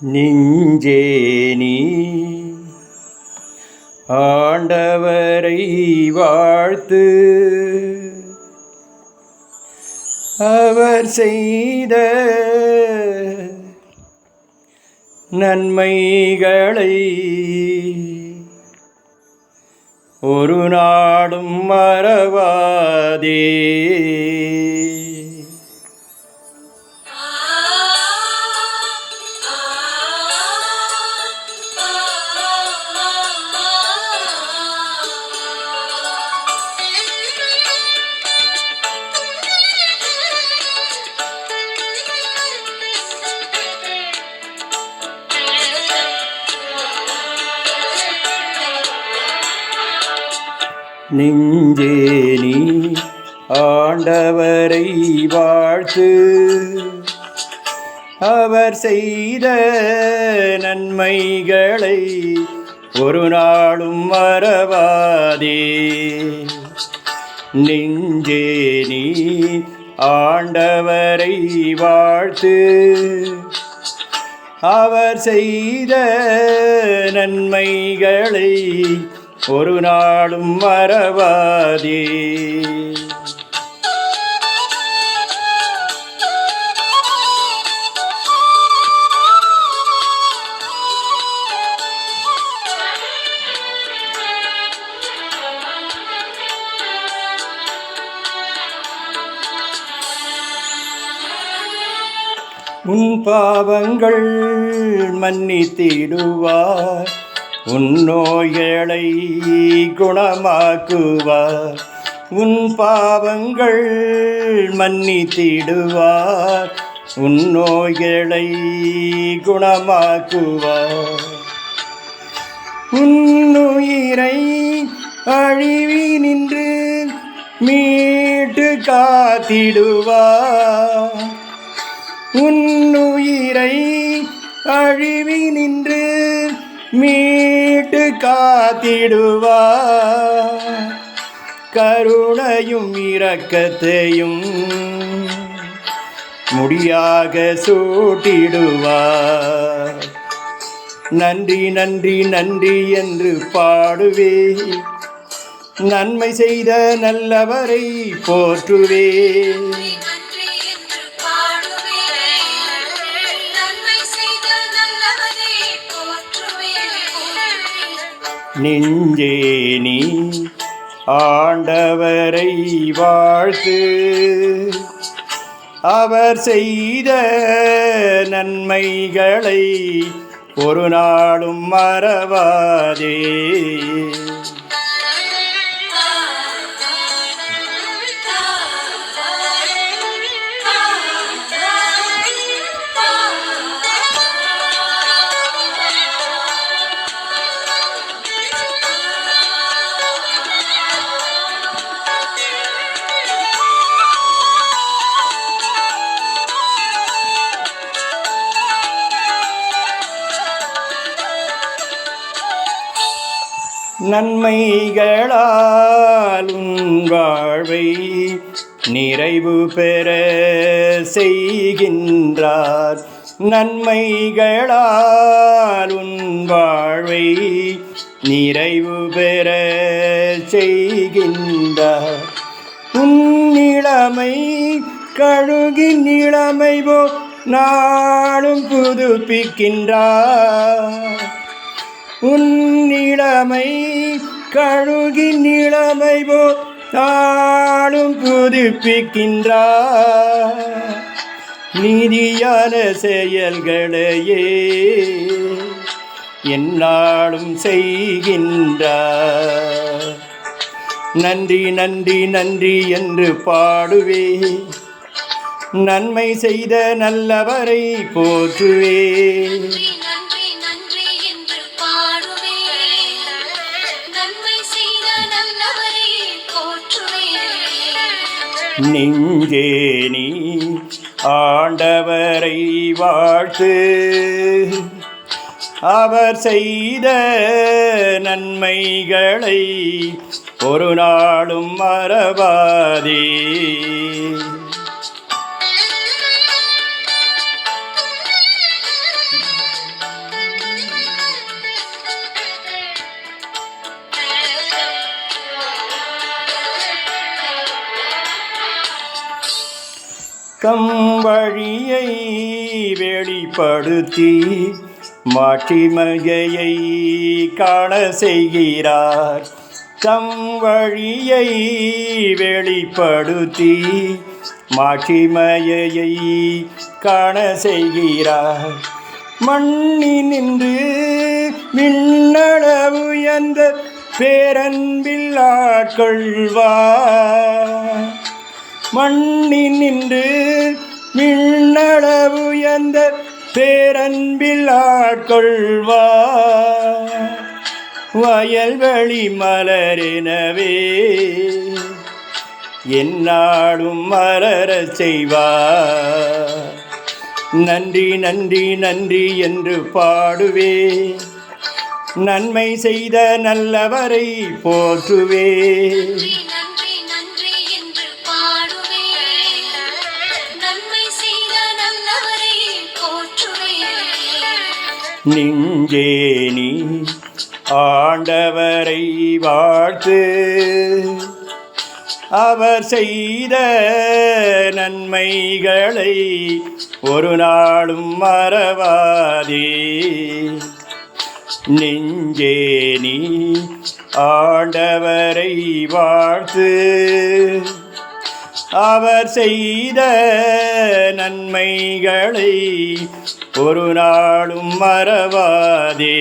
நெஞ்சே நீ ஆண்டவரை வாழ்த்து, அவர் செய்த நன்மைகளை ஒரு நாளும் மறவாதே. நெஞ்சே நீ ஆண்டவரை வாழ்த்து, அவர் செய்த நன்மைகளை ஒரு நாளும் மறவாதே. நெஞ்சே நீ ஆண்டவரை வாழ்த்து, அவர் செய்த நன்மைகளை ஒரு நாளும் மறவாதே. உன் பாவங்கள் மன்னித்திடுவார், உன் நோய்களை குணமாக்குவார். உன் பாவங்கள் மன்னித்திடுவார், உன் நோய்களை குணமாக்குவார். உன் உயிரை அழிவினின்று மீட்டு காத்திடுவார். உன் உயிரை அழிவினின்று மீட்டு காத்திடுவார். கருணையும் இரக்கத்தையும் முடியாக சூட்டிடுவார். நன்றி நன்றி நன்றி என்று பாடுவே, நன்மை செய்த நல்லவரை போற்றுவே. நெஞ்சே நீ ஆண்டவரை வாழ்த்து, அவர் செய்த நன்மைகளை ஒரு நாளும் மறவாதே. நன்மைகளால் உன் வாழ்வை நிறைவு பெற செய்கின்றார். நன்மைகளால் உன் வாழ்வை நிறைவு பெற செய்கின்றார். உன் இளமை கழுகின் இளமை போ நாளும் புதுப்பிக்கின்றார். உன் இளமை கழுகின் இளமை போ நாளும் புதுப்பிக்கின்றார். நீதியான செயல்களையே எந்நாளும் செய்கின்றார். நன்றி நன்றி நன்றி என்று பாடுவே, நன்மை செய்த நல்லவரை போற்றுவே. நெஞ்சே நீ ஆண்டவரை வாழ்த்து, அவர் செய்த நன்மைகளை ஒரு நாளும் மறவாதே. தம் வழியை வெளிப்படுத்தி மாட்சிமையை காண செய்கிறார். தம் வழியை வெளிப்படுத்தி மாட்சிமையை காண செய்கிறார். மண்ணினின்று விண்ணளவு எந்த பேரன்பில் ஆட்கொள்வார். மண்ணினின்று விண்ணளவு எந்த பேரன்பில் ஆட்கொள்வார். வயல்வெளி மலரெனவே எந்நாளும் மலர செய்வார். நன்றி நன்றி நன்றி என்று பாடுவே, நன்மை செய்த நல்லவரை போற்றுவே. நெஞ்சே நீ ஆண்டவரை வாழ்த்து, அவர் செய்த நன்மைகளை ஒரு நாளும் மறவாதே. நெஞ்சே நீ ஆண்டவரை வாழ்த்து, அவர் செய்த நன்மைகளை ஒரு நாளும் மறவாதே.